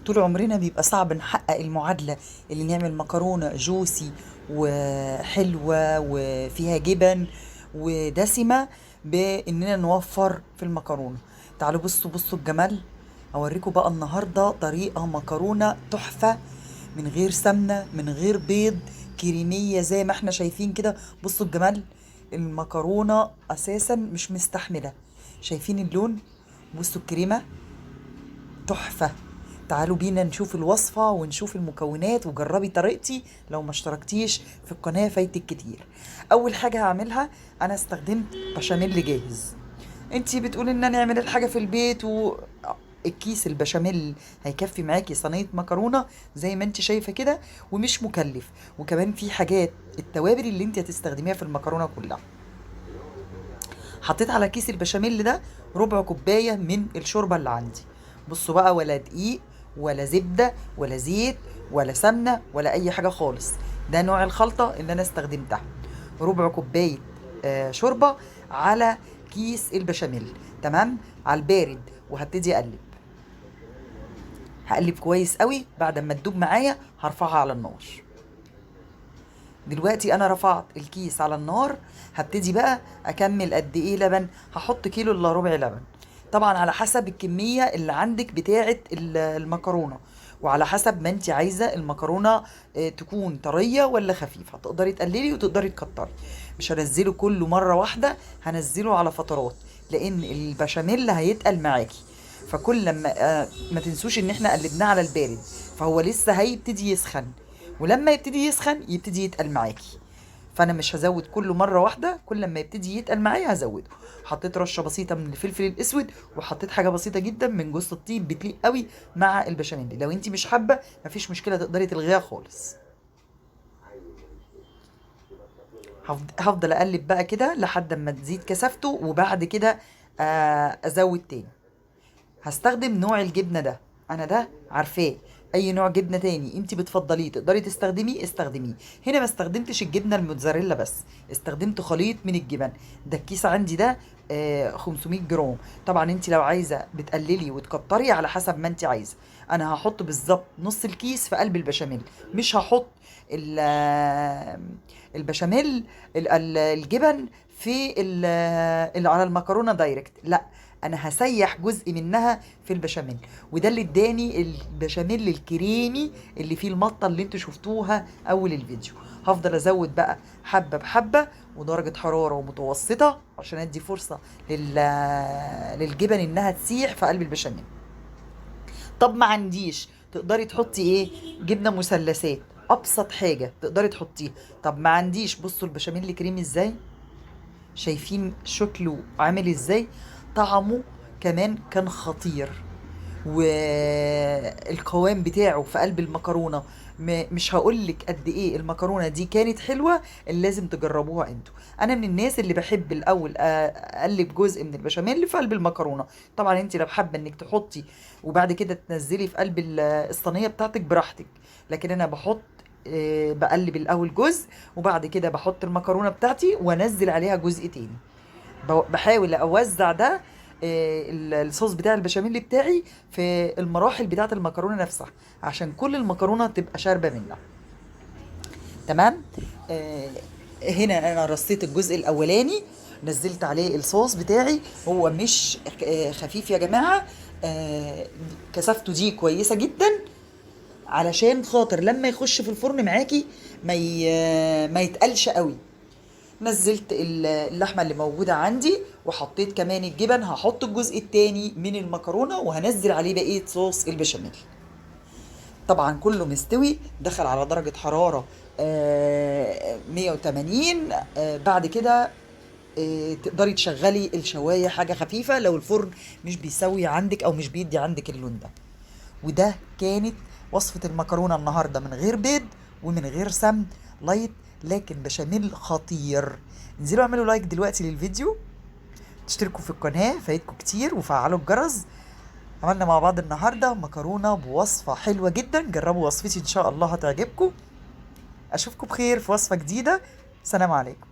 طول عمرنا بيبقى صعب نحقق المعادلة اللي نعمل مكرونة جوسي وحلوة وفيها جبن ودسمة بإننا نوفر في المكرونة. تعالوا بصوا الجمال. أوريكم بقى النهاردة طريقة مكرونة تحفة، من غير سمنة، من غير بيض، كريمية زي ما احنا شايفين كده. بصوا الجمال، المكرونة أساسا مش مستحملة. شايفين اللون؟ بصوا الكريمة تحفة. تعالوا بينا نشوف الوصفة ونشوف المكونات وجربي طريقتي. لو ما اشتركتيش في القناة فايتك كتير. اول حاجة هعملها، انا استخدمت بشاميل جاهز. انتي بتقولي ان انا اعمل الحاجة في البيت، الكيس البشاميل هيكفي معاكي صينية مكرونة زي ما انت شايفة كده، ومش مكلف. وكمان في حاجات التوابل اللي انت هتستخدميها في المكرونة كلها. حطيت على كيس البشاميل ده ربع كوباية من الشوربة اللي عندي. بصوا بقى، ولا دقيق ولا زبدة ولا زيت ولا سمنة ولا أي حاجة خالص. ده نوع الخلطة اللي أنا استخدمتها. ربع كوباية شوربة على كيس البشاميل. تمام، على البارد. وهبتدي هقلب كويس قوي. بعد ما تدوب معايا هرفعها على النار. دلوقتي انا رفعت الكيس على النار. هبتدي بقى اكمل قد ايه لبن. هحط كيلو الا ربع لبن، طبعا على حسب الكمية اللي عندك بتاعة المكرونة، وعلى حسب ما انت عايزة المكرونة تكون طرية ولا خفيفة. تقدري تقللي وتقدري تكتري. مش هنزله كله مرة واحدة، هنزله على فترات، لان البشاميل هيتقل معاكي. فكل لما ما تنسوش ان احنا قلبناه على البارد، فهو لسه هيبتدي يسخن، ولما يبتدي يسخن يبتدي يتقل معاكي. فانا مش هزود كله مره واحده، كل لما يبتدي يتقل معايا هزوده. حطيت رشه بسيطه من الفلفل الاسود، وحطيت حاجه بسيطه جدا من جوز الطيب، بتليق قوي مع البشاميل. لو انت مش حابه مفيش مشكله، تقدري تلغيها خالص. هفضل اقلب بقى كده لحد ما تزيد كثافته، وبعد كده ازود تاني. هستخدم نوع الجبنة ده، انا ده عارفاه. اي نوع جبنة تاني انت بتفضليه تقدري استخدميه. هنا ما استخدمتش الجبنة الموتزاريلا بس، استخدمت خليط من الجبن. ده الكيس عندي ده 500 جرام. طبعا انت لو عايزة بتقللي وتكتري على حسب ما انت عايزة. انا هحط بالظبط نص الكيس في قلب البشاميل، مش هحط البشاميل الجبن في اللي على المكرونة دايركت، لا. انا هسيح جزء منها في البشاميل، وده اللي اداني البشاميل الكريمي اللي فيه المطه اللي انتوا شفتوها اول الفيديو. هفضل ازود بقى حبه بحبه، ودرجه حراره متوسطه عشان ادي فرصه للجبن انها تسيح في قلب البشاميل. طب ما عنديش، تقدري تحطي ايه؟ جبنه مثلثات، ابسط حاجه تقدري تحطيها. طب ما عنديش، بصوا البشاميل الكريمي ازاي، شايفين شكله عامل ازاي؟ طعمه كمان كان خطير، والقوام بتاعه في قلب المكرونه. مش هقولك قد ايه المكرونه دي كانت حلوه، اللي لازم تجربوها انتوا. انا من الناس اللي بحب الاول اقلب جزء من البشاميل في قلب المكرونه. طبعا انت لو حابه انك تحطي وبعد كده تنزلي في قلب الصينيه بتاعتك براحتك، لكن انا بحط بقلب الاول جزء، وبعد كده بحط المكرونه بتاعتي وانزل عليها جزء تاني. بحاول اوزع ده الصوص بتاع البشاميل بتاعي في المراحل بتاعه المكرونه نفسها، عشان كل المكرونه تبقى شاربه منها. تمام. آه، هنا انا رصيت الجزء الاولاني، نزلت عليه الصوص بتاعي. هو مش خفيف يا جماعه، كثافته دي كويسه جدا، علشان خاطر لما يخش في الفرن معاكي ما يتقلش قوي. نزلت اللحمه اللي موجوده عندي، وحطيت كمان الجبن. هحط الجزء التاني من المكرونه وهنزل عليه بقيه صوص البشاميل. طبعا كله مستوي، دخل على درجه حراره 180. بعد كده تقدري تشغلي الشوايه حاجه خفيفه لو الفرن مش بيسوي عندك او مش بيدي عندك اللون ده. وده كانت وصفة المكرونة النهاردة، من غير بيض ومن غير سمن، لايت لكن بشاميل خطير. انزلوا اعملوا لايك دلوقتي للفيديو، تشتركوا في القناة فايتكم كتير، وفعلوا الجرس. عملنا مع بعض النهاردة مكرونة بوصفة حلوة جدا. جربوا وصفتي ان شاء الله هتعجبكم. اشوفكم بخير في وصفة جديدة. سلام عليكم.